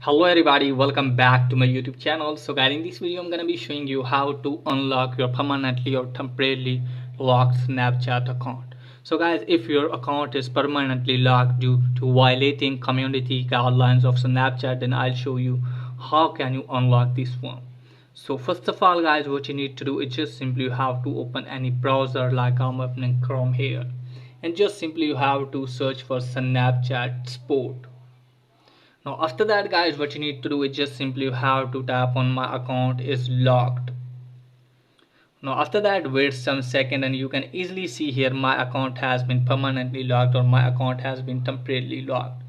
Hello everybody, welcome back to my YouTube channel. So guys, in this video I'm gonna be showing you how to unlock your permanently or temporarily locked Snapchat account. So guys, if your account is permanently locked due to violating community guidelines of Snapchat, then I'll show you how can you unlock this one. So first of all guys, what you need to do is just simply you have to open any browser, like I'm opening Chrome here, and just simply you have to search for Snapchat Sport. Now after that guys, what you need to do is just simply you have to tap on my account is locked. Now after that, wait some second and you can easily see here my account has been permanently locked or my account has been temporarily locked.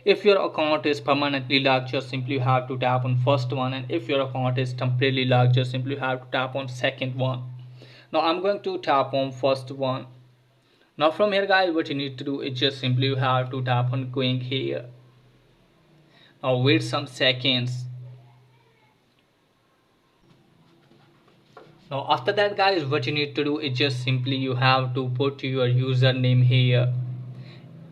If your account is permanently locked, just simply you have to tap on first one, and if your account is temporarily locked, just simply you have to tap on second one. Now I'm going to tap on first one. Now from here guys, what you need to do is just simply you have to tap on going here. Now wait some seconds. Now after that guys, what you need to do is just simply you have to put your username here.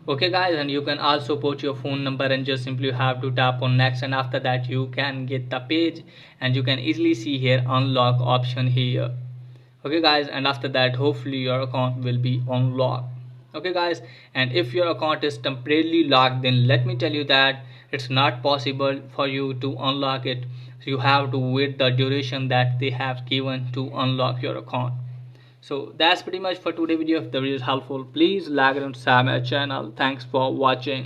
Okay guys, and you can also put your phone number and just simply you have to tap on next, and after that you can get the page and you can easily see here unlock option here. Okay guys, and after that hopefully your account will be unlocked. Okay guys, and if your account is temporarily locked, then let me tell you that it's not possible for you to unlock it. So you have to wait the duration that they have given to unlock your account. So that's pretty much for today's video. If the video is helpful, please like and subscribe my channel. Thanks for watching.